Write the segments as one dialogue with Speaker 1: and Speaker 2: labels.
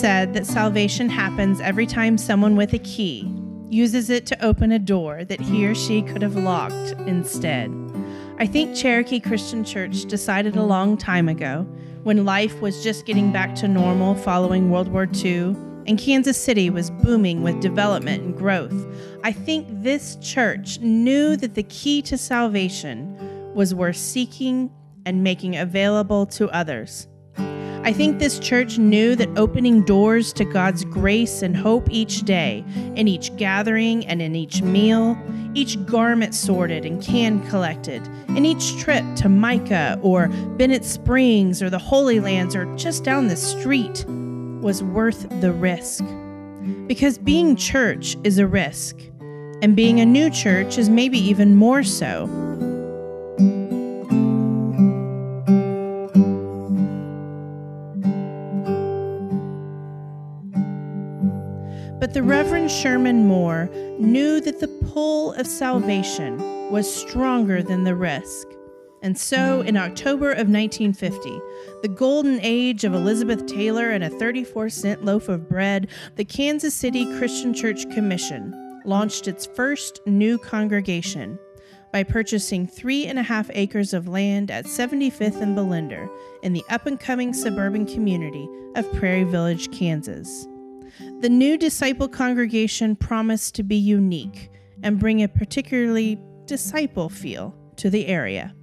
Speaker 1: said that salvation happens every time someone with a key uses it to open a door that he or she could have locked instead. I think Cherokee Christian Church decided a long time ago, when life was just getting back to normal following World War II, and Kansas City was booming with development and growth. I think this church knew that the key to salvation was worth seeking and making available to others. I think this church knew that opening doors to God's grace and hope each day, in each gathering and in each meal, each garment sorted and can collected, in each trip to Micah or Bennett Springs or the Holy Lands or just down the street, was worth the risk. Because being church is a risk, and being a new church is maybe even more so. But the Reverend Sherman Moore knew that the pull of salvation was stronger than the risk. And so, in October of 1950, the golden age of Elizabeth Taylor and a 34-cent loaf of bread, the Kansas City Christian Church Commission launched its first new congregation by purchasing 3.5 acres of land at 75th and Belinder in the up-and-coming suburban community of Prairie Village, Kansas. The new disciple congregation promised to be unique and bring a particularly disciple feel to the area.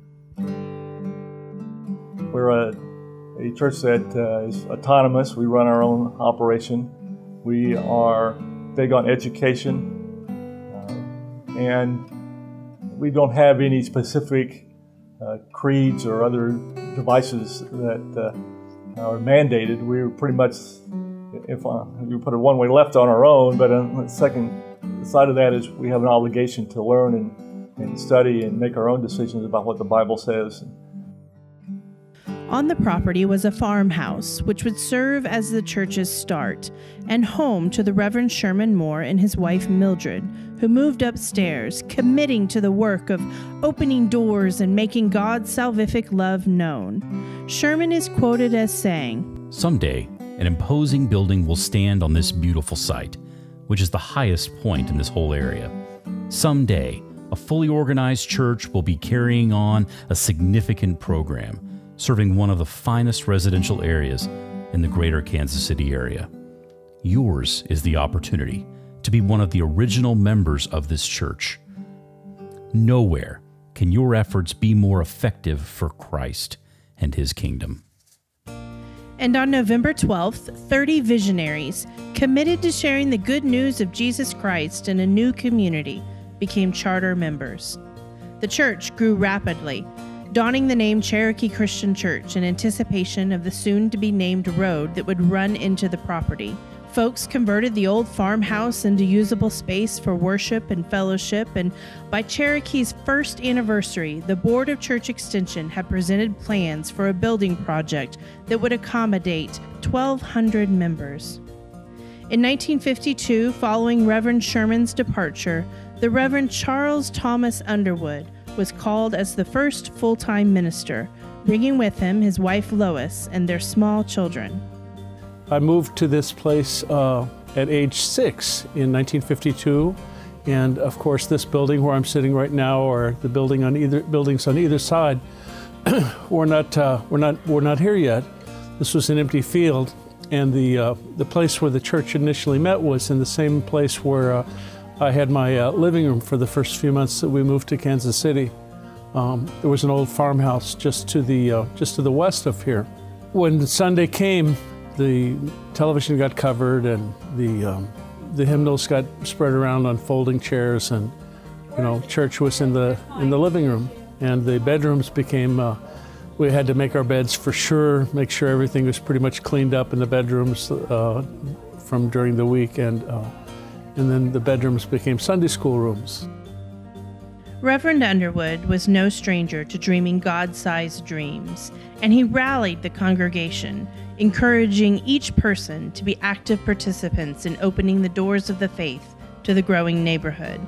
Speaker 2: We're a church that is autonomous. We run our own operation. We are big on education, and we don't have any specific creeds or other devices that are mandated. We're pretty much, if you put a one-way left on our own, but on the second side of that is we have an obligation to learn and study and make our own decisions about what the Bible says.
Speaker 1: On the property was a farmhouse, which would serve as the church's start, and home to the Reverend Sherman Moore and his wife Mildred, who moved upstairs, committing to the work of opening doors and making God's salvific love known. Sherman is quoted as saying,
Speaker 3: "Someday, an imposing building will stand on this beautiful site, which is the highest point in this whole area. Someday, a fully organized church will be carrying on a significant program, serving one of the finest residential areas in the greater Kansas City area. Yours is the opportunity to be one of the original members of this church. Nowhere can your efforts be more effective for Christ and His kingdom."
Speaker 1: And on November 12th, 30 visionaries committed to sharing the good news of Jesus Christ in a new community became charter members. The church grew rapidly, donning the name Cherokee Christian Church in anticipation of the soon-to-be-named road that would run into the property. Folks converted the old farmhouse into usable space for worship and fellowship, and by Cherokee's first anniversary, the Board of Church Extension had presented plans for a building project that would accommodate 1,200 members. In 1952, following Reverend Sherman's departure, the Reverend Charles Thomas Underwood was called as the first full-time minister, bringing with him his wife Lois and their small children.
Speaker 4: I moved to this place at age 6 in 1952, and of course this building where I'm sitting right now, or the buildings on either side, we're not here yet. This was an empty field, and the place where the church initially met was in the same place where I had my living room for the first few months that we moved to Kansas City. There was an old farmhouse just to the west of here. When Sunday came, the television got covered, and the hymnals got spread around on folding chairs, and church was in the living room, and the bedrooms became. We had to make our beds for sure, make sure everything was pretty much cleaned up in the bedrooms from during the week, and then the bedrooms became Sunday school rooms.
Speaker 1: Reverend Underwood was no stranger to dreaming God-sized dreams, and he rallied the congregation, encouraging each person to be active participants in opening the doors of the faith to the growing neighborhood.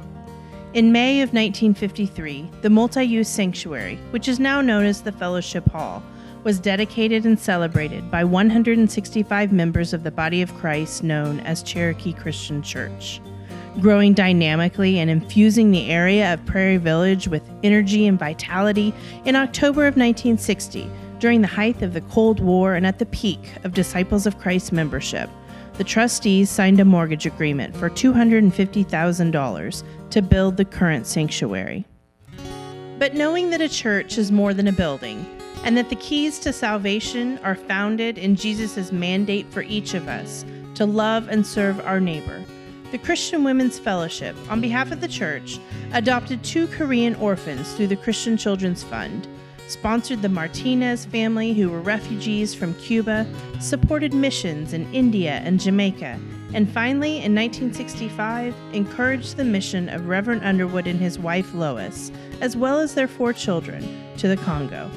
Speaker 1: In May of 1953, the multi-use sanctuary, which is now known as the Fellowship Hall, was dedicated and celebrated by 165 members of the body of Christ known as Cherokee Christian Church. Growing dynamically and infusing the area of Prairie Village with energy and vitality, in October of 1960, during the height of the Cold War and at the peak of Disciples of Christ membership, the trustees signed a mortgage agreement for $250,000 to build the current sanctuary. But knowing that a church is more than a building, and that the keys to salvation are founded in Jesus' mandate for each of us to love and serve our neighbor, the Christian Women's Fellowship, on behalf of the church, adopted 2 Korean orphans through the Christian Children's Fund, sponsored the Martinez family who were refugees from Cuba, supported missions in India and Jamaica, and finally, in 1965, encouraged the mission of Reverend Underwood and his wife Lois, as well as their 4 children, to the Congo.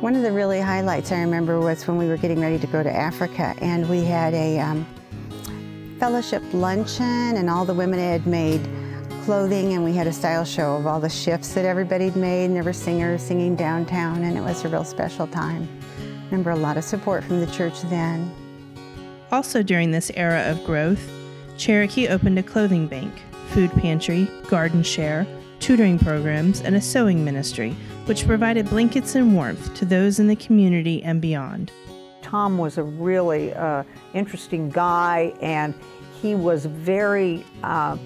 Speaker 5: One of the really highlights I remember was when we were getting ready to go to Africa, and we had a fellowship luncheon, and all the women had made clothing, and we had a style show of all the shifts that everybody'd made, and there were singers singing downtown, and it was a real special time. I remember a lot of support from the church then.
Speaker 1: Also during this era of growth, Cherokee opened a clothing bank, food pantry, garden share, tutoring programs, and a sewing ministry, which provided blankets and warmth to those in the community and beyond.
Speaker 6: Tom was a really interesting guy, and he was very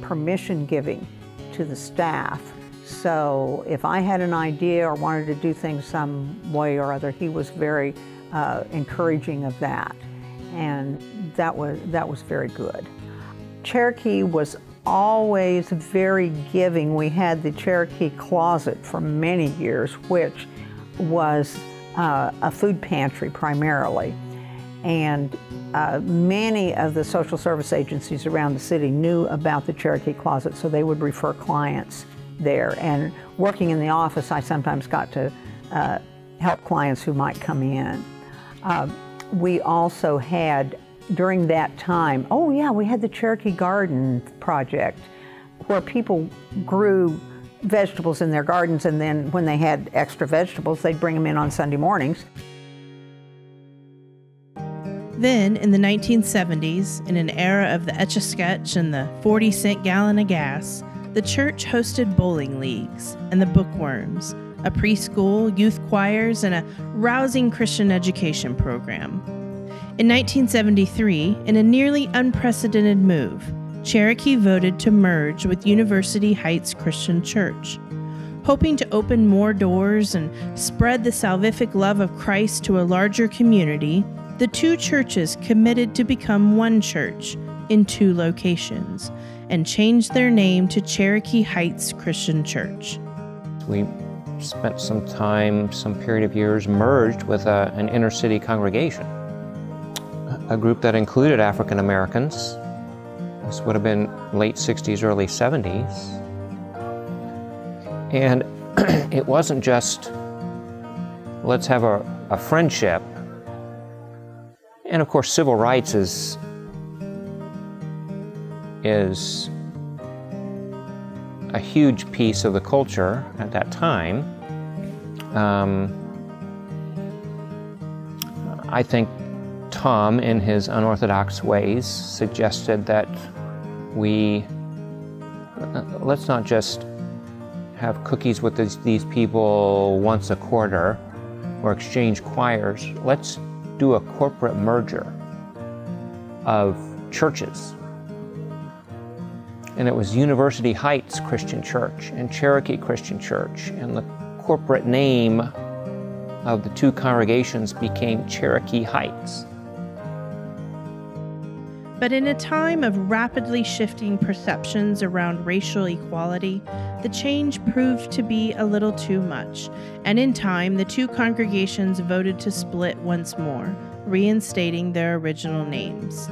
Speaker 6: permission-giving to the staff. So if I had an idea or wanted to do things some way or other, he was very encouraging of that, and that was very good. Cherokee was always very giving. We had the Cherokee Closet for many years, which was a food pantry primarily. And many of the social service agencies around the city knew about the Cherokee Closet, so they would refer clients there. And working in the office, I sometimes got to help clients who might come in. We also had, during that time, we had the Cherokee Garden Project, where people grew vegetables in their gardens, and then when they had extra vegetables, they'd bring them in on Sunday mornings.
Speaker 1: Then, in the 1970s, in an era of the Etch-a-Sketch and the 40-cent gallon of gas, the church hosted bowling leagues and the Bookworms, a preschool, youth choirs, and a rousing Christian education program. In 1973, in a nearly unprecedented move, Cherokee voted to merge with University Heights Christian Church. Hoping to open more doors and spread the salvific love of Christ to a larger community, the 2 churches committed to become one church in 2 locations and changed their name to Cherokee Heights Christian Church.
Speaker 7: We spent some time, some period of years, merged with an inner city congregation, a group that included African Americans. This would have been late 60s, early 70s. And it wasn't just, let's have a friendship. And of course, civil rights is a huge piece of the culture at that time. I think Tom, in his unorthodox ways, suggested that let's not just have cookies with these people once a quarter or exchange choirs. Let's do a corporate merger of churches. And it was University Heights Christian Church and Cherokee Christian Church, and the corporate name of the 2 congregations became Cherokee Heights.
Speaker 1: But in a time of rapidly shifting perceptions around racial equality, the change proved to be a little too much, and in time the 2 congregations voted to split once more, reinstating their original names.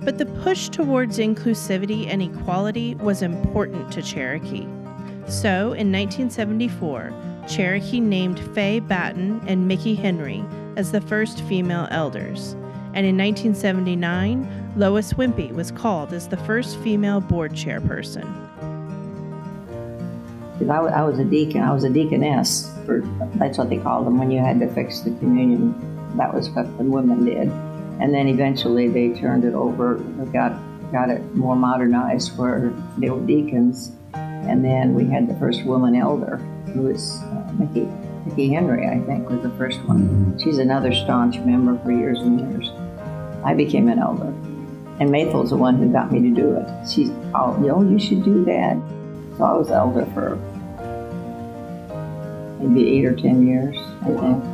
Speaker 1: But the push towards inclusivity and equality was important to Cherokee. So, in 1974, Cherokee named Faye Batten and Mickey Henry as the first female elders. And in 1979, Lois Wimpy was called as the first female board chairperson.
Speaker 8: Because I was a deacon, I was a deaconess, that's what they called them when you had to fix the communion. That was what the women did. And then eventually they turned it over, got it more modernized where they were deacons. And then we had the first woman elder, who was Mickey Henry, I think, was the first one. She's another staunch member for years and years. I became an elder. And Maythel's the one who got me to do it. She's, you should do that. So I was elder for maybe 8 or 10 years, I think.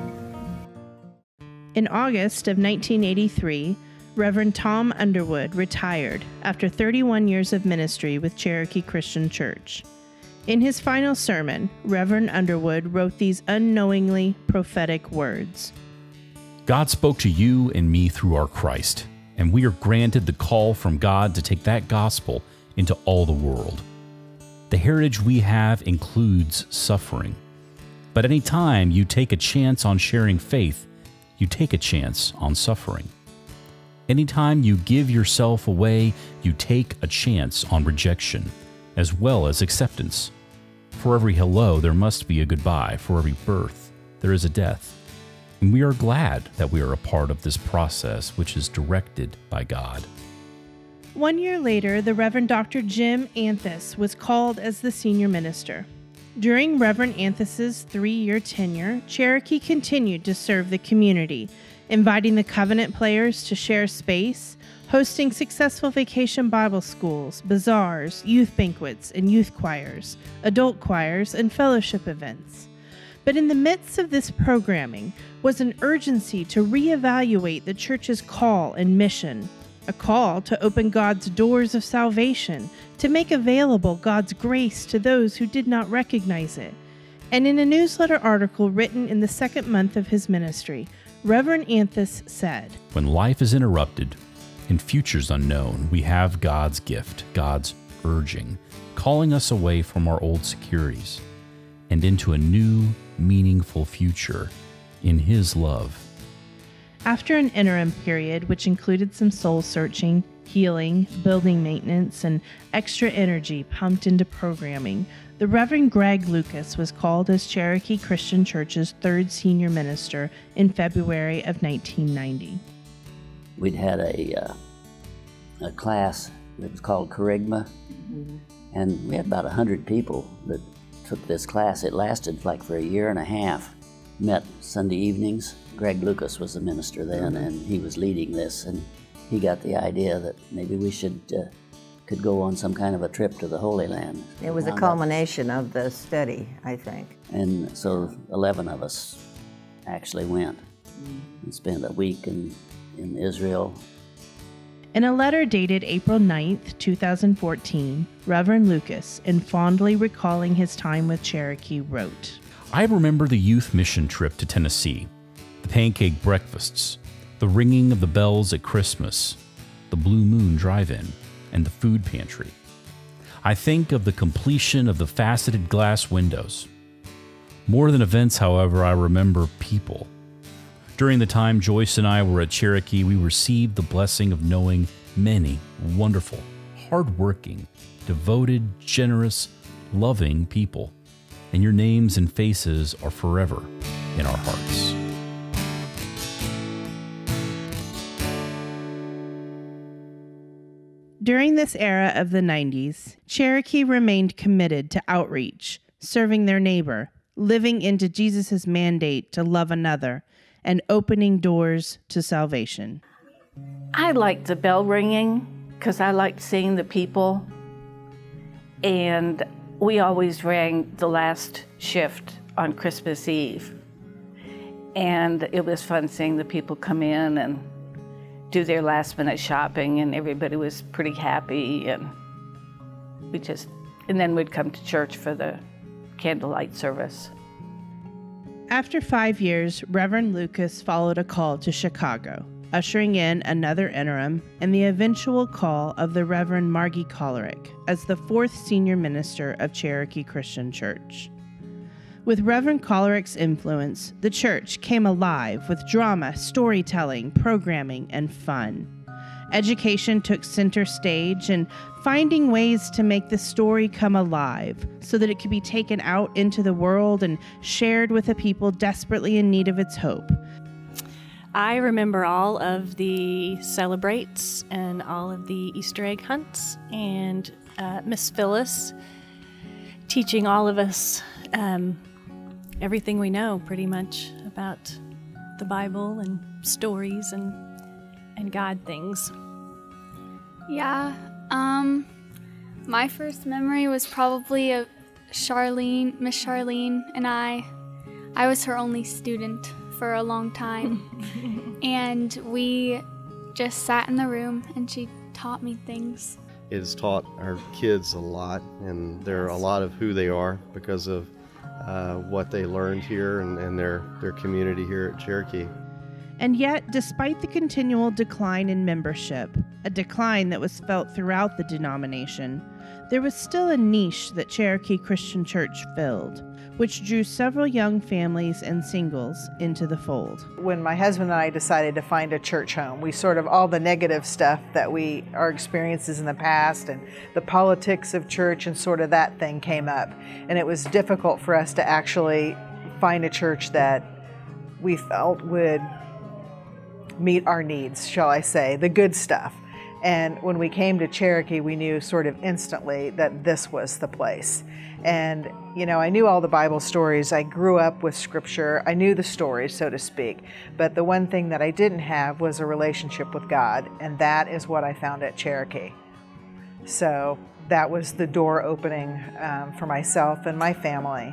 Speaker 1: In August of 1983, Reverend Tom Underwood retired after 31 years of ministry with Cherokee Christian Church. In his final sermon, Reverend Underwood wrote these unknowingly prophetic words.
Speaker 3: God spoke to you and me through our Christ, and we are granted the call from God to take that gospel into all the world. The heritage we have includes suffering. But any time you take a chance on sharing faith, you take a chance on suffering. Anytime you give yourself away, you take a chance on rejection, as well as acceptance. For every hello, there must be a goodbye. For every birth, there is a death. And we are glad that we are a part of this process, which is directed by God.
Speaker 1: 1 year later, the Reverend Dr. Jim Anthus was called as the senior minister. During Reverend Anthus's 3-year tenure, Cherokee continued to serve the community, inviting the covenant players to share space, hosting successful vacation Bible schools, bazaars, youth banquets, and youth choirs, adult choirs, and fellowship events. But in the midst of this programming was an urgency to reevaluate the church's call and mission, a call to open God's doors of salvation, to make available God's grace to those who did not recognize it. And in a newsletter article written in the second month of his ministry, Reverend Anthus said,
Speaker 3: "When life is interrupted and futures unknown, we have God's gift, God's urging, calling us away from our old securities and into a new, meaningful future in His love."
Speaker 1: After an interim period, which included some soul-searching, healing, building maintenance, and extra energy pumped into programming, the Reverend Greg Lucas was called as Cherokee Christian Church's 3rd senior minister in February of 1990.
Speaker 9: We'd had a class that was called Kerygma, and we had about 100 people that took this class. It lasted like for a year and a half. Met Sunday evenings. Greg Lucas was the minister then, and he was leading this, and he got the idea that maybe we could go on some kind of a trip to the Holy Land.
Speaker 6: It was a culmination of the study, I think.
Speaker 9: And so 11 of us actually went and spent a week in Israel.
Speaker 1: In a letter dated April 9th, 2014, Reverend Lucas, in fondly recalling his time with Cherokee, wrote,
Speaker 3: I remember the youth mission trip to Tennessee, the pancake breakfasts, the ringing of the bells at Christmas, the Blue Moon Drive-In, and the food pantry. I think of the completion of the faceted glass windows. More than events, however, I remember people. During the time Joyce and I were at Cherokee, we received the blessing of knowing many wonderful, hardworking, devoted, generous, loving people. And your names and faces are forever in our hearts.
Speaker 1: During this era of the 90s, Cherokee remained committed to outreach, serving their neighbor, living into Jesus' mandate to love another, and opening doors to salvation.
Speaker 10: I liked the bell ringing because I liked seeing the people, and we always rang the last shift on Christmas Eve. And it was fun seeing the people come in and do their last minute shopping, and everybody was pretty happy, and then we'd come to church for the candlelight service.
Speaker 1: After 5 years, Reverend Lucas followed a call to Chicago, ushering in another interim and the eventual call of the Reverend Margie Kollerick as the 4th senior minister of Cherokee Christian Church. With Reverend Kollerick's influence, the church came alive with drama, storytelling, programming, and fun. Education took center stage, and finding ways to make the story come alive so that it could be taken out into the world and shared with a people desperately in need of its hope.
Speaker 11: I remember all of the celebrates and all of the Easter egg hunts, and Miss Phyllis teaching all of us everything we know pretty much about the Bible and stories and God things.
Speaker 12: Yeah, my first memory was probably of Charlene, Miss Charlene, and I was her only student for a long time. And we just sat in the room and she taught me things.
Speaker 13: It's taught our kids a lot, and they're a lot of who they are because of what they learned here and their community here at Cherokee.
Speaker 1: And yet, despite the continual decline in membership, a decline that was felt throughout the denomination, there was still a niche that Cherokee Christian Church filled, which drew several young families and singles into the fold.
Speaker 6: When my husband and I decided to find a church home, we sort of, all the negative stuff that our experiences in the past and the politics of church and sort of that thing came up. And it was difficult for us to actually find a church that we felt would meet our needs, shall I say, the good stuff. And when we came to Cherokee, we knew sort of instantly that this was the place. And, you know, I knew all the Bible stories. I grew up with Scripture. I knew the stories, so to speak. But the one thing that I didn't have was a relationship with God, and that is what I found at Cherokee. So that was the door opening for myself and my family.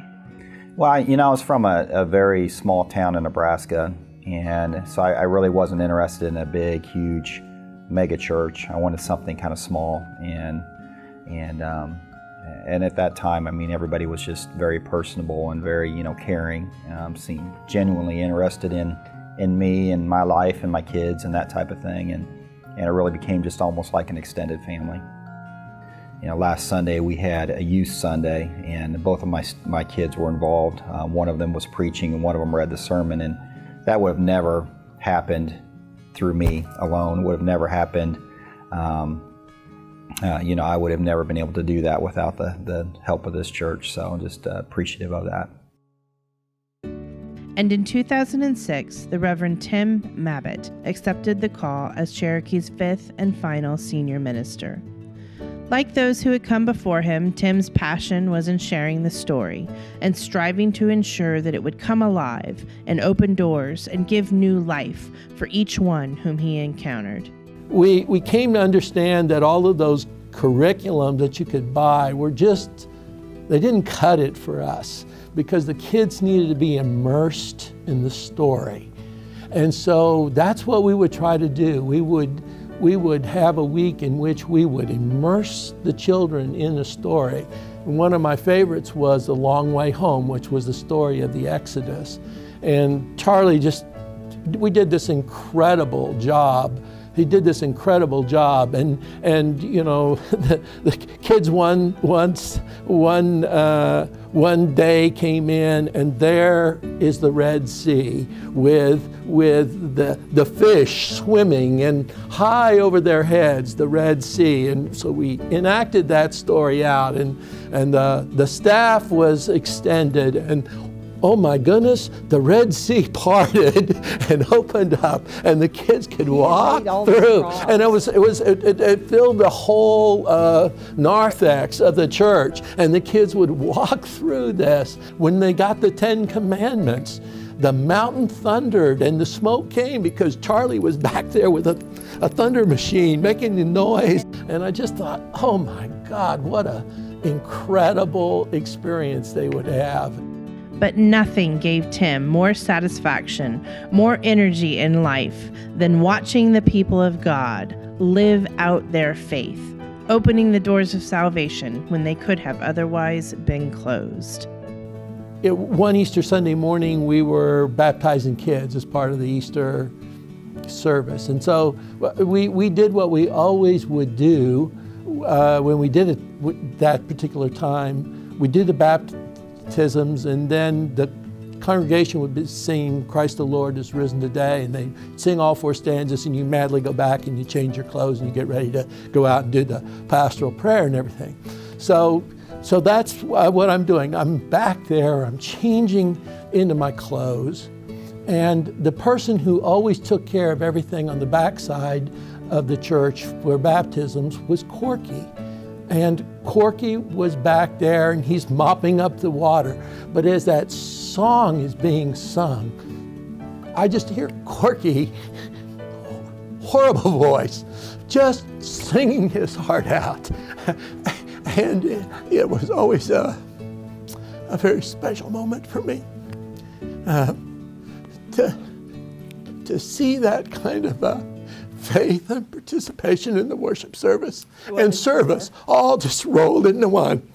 Speaker 14: Well, I was from a very small town in Nebraska, and so I really wasn't interested in a big, huge mega church. I wanted something kind of small, and at that time, I mean, everybody was just very personable and very, caring, seemed genuinely interested in me and my life and my kids and that type of thing, and it really became just almost like an extended family. Last Sunday we had a youth Sunday, and both of my kids were involved. One of them was preaching and one of them read the sermon, and that would have never happened through me alone, would have never happened. I would have never been able to do that without the help of this church, so I'm just appreciative of that.
Speaker 1: And in 2006, the Reverend Tim Mabbitt accepted the call as Cherokee's fifth and final senior minister. Like those who had come before him, Tim's passion was in sharing the story and striving to ensure that it would come alive and open doors and give new life for each one whom he encountered.
Speaker 4: We came to understand that all of those curriculums that you could buy they didn't cut it for us, because the kids needed to be immersed in the story. And so that's what we would try to do. We would have a week in which we would immerse the children in the story. And one of my favorites was The Long Way Home, which was the story of the Exodus. And Charlie we did this incredible job. He did this incredible job, and the kids one day came in, and there is the Red Sea with the fish swimming, and high over their heads the Red Sea. And so we enacted that story out, and the staff was extended, and oh my goodness, the Red Sea parted and opened up, and the kids could walk through. And it filled the whole narthex of the church, and the kids would walk through this. When they got the 10 Commandments, the mountain thundered and the smoke came because Charlie was back there with a thunder machine making the noise. And I just thought, oh my God, what an incredible experience they would have.
Speaker 1: But nothing gave Tim more satisfaction, more energy in life than watching the people of God live out their faith, opening the doors of salvation when they could have otherwise been closed.
Speaker 4: One Easter Sunday morning, we were baptizing kids as part of the Easter service. And so we did what we always would do when we did it that particular time. We did the baptisms, and then the congregation would be singing Christ the Lord is risen today, and they sing all 4 stanzas, and you madly go back and you change your clothes and you get ready to go out and do the pastoral prayer and everything. So that's what I'm doing. I'm back there, I'm changing into my clothes, and the person who always took care of everything on the backside of the church for baptisms was Corky. And Corky was back there and he's mopping up the water. But as that song is being sung, I just hear Corky, horrible voice, just singing his heart out. And it was always a very special moment for me to see that kind of faith and participation in the worship service and service all just rolled into one.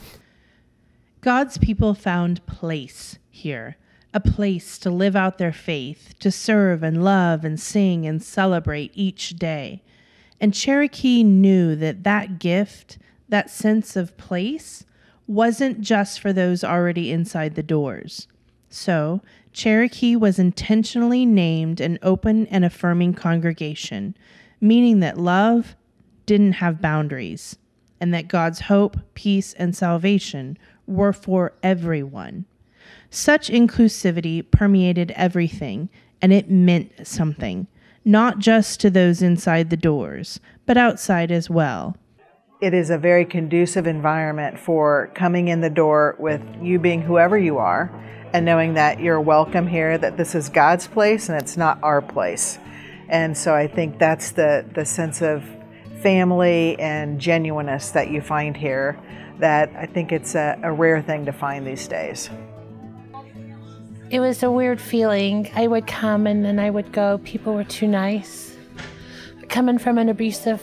Speaker 1: God's people found place here, a place to live out their faith, to serve and love and sing and celebrate each day. And Cherokee knew that that gift, that sense of place, wasn't just for those already inside the doors. So, Cherokee was intentionally named an open and affirming congregation, meaning that love didn't have boundaries, and that God's hope, peace, and salvation were for everyone. Such inclusivity permeated everything, and it meant something, not just to those inside the doors, but outside as well.
Speaker 6: It is a very conducive environment for coming in the door with you being whoever you are, and knowing that you're welcome here, that this is God's place and it's not our place. And so I think that's the sense of family and genuineness that you find here, that I think it's a rare thing to find these days.
Speaker 15: It was a weird feeling. I would come and then I would go. People were too nice. Coming from an abusive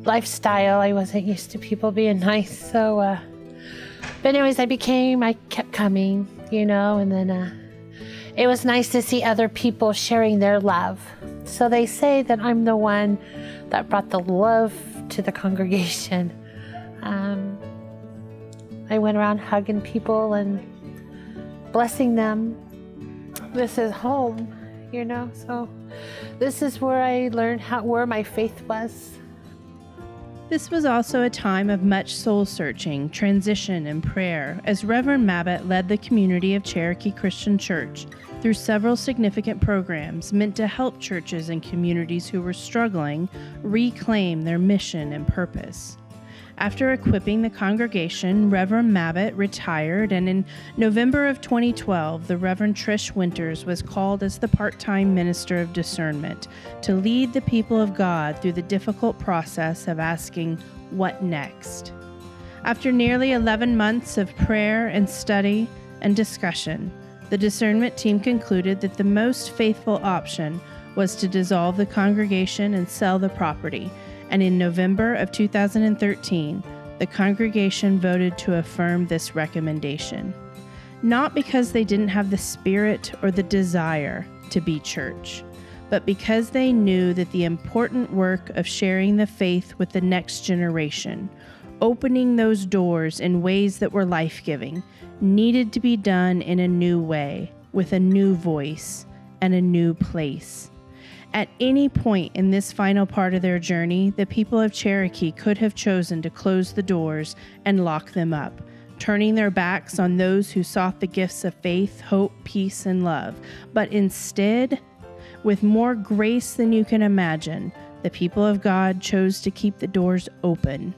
Speaker 15: lifestyle, I wasn't used to people being nice. So, but anyways, I kept coming, and then it was nice to see other people sharing their love. So they say that I'm the one that brought the love to the congregation. I went around hugging people and blessing them. This is home, so this is where I learned where my faith was.
Speaker 1: This was also a time of much soul-searching, transition, and prayer as Reverend Mabbitt led the community of Cherokee Christian Church through several significant programs meant to help churches and communities who were struggling reclaim their mission and purpose. After equipping the congregation, Reverend Mabbitt retired, and in November of 2012, the Reverend Trish Winters was called as the part-time minister of discernment to lead the people of God through the difficult process of asking, what next? After nearly 11 months of prayer and study and discussion, the discernment team concluded that the most faithful option was to dissolve the congregation and sell the property. And in November of 2013, the congregation voted to affirm this recommendation. Not because they didn't have the spirit or the desire to be church, but because they knew that the important work of sharing the faith with the next generation, opening those doors in ways that were life-giving, needed to be done in a new way, with a new voice and a new place. At any point in this final part of their journey, the people of Cherokee could have chosen to close the doors and lock them up, turning their backs on those who sought the gifts of faith, hope, peace, and love. But instead, with more grace than you can imagine, the people of God chose to keep the doors open.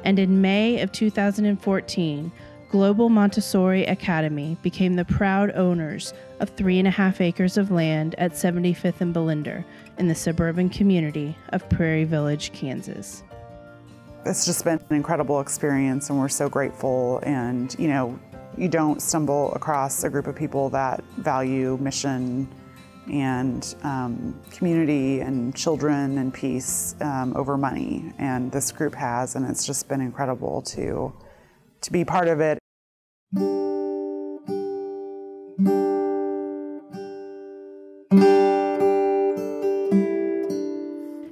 Speaker 1: And in May of 2014, Global Montessori Academy became the proud owners of 3.5 acres of land at 75th and Belinder in the suburban community of Prairie Village, Kansas.
Speaker 16: It's just been an incredible experience, and we're so grateful. And, you don't stumble across a group of people that value mission and community and children and peace over money. And this group has, and it's just been incredible to be part of it.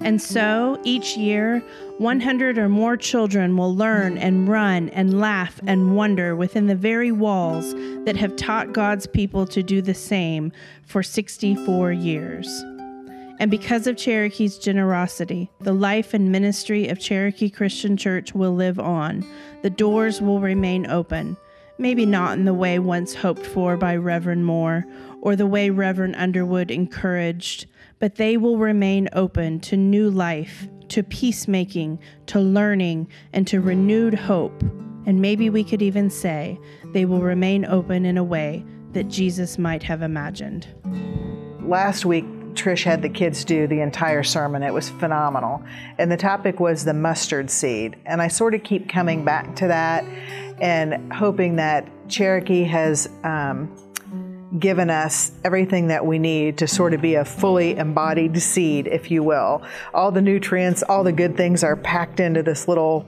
Speaker 1: And so, each year, 100 or more children will learn and run and laugh and wonder within the very walls that have taught God's people to do the same for 64 years. And because of Cherokee's generosity, the life and ministry of Cherokee Christian Church will live on. The doors will remain open, maybe not in the way once hoped for by Reverend Moore or the way Reverend Underwood encouraged, but they will remain open to new life, to peacemaking, to learning, and to renewed hope. And maybe we could even say they will remain open in a way that Jesus might have imagined.
Speaker 17: Last week, Trish had the kids do the entire sermon. It was phenomenal. And the topic was the mustard seed. And I sort of keep coming back to that and hoping that Cherokee has given us everything that we need to sort of be a fully embodied seed, if you will. All the nutrients, all the good things are packed into this little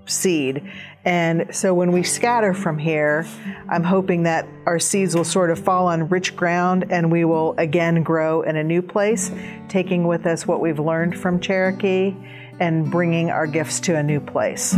Speaker 17: seed. And so when we scatter from here, I'm hoping that our seeds will sort of fall on rich ground and we will again grow in a new place, taking with us what we've learned from Cherokee and bringing our gifts to a new place.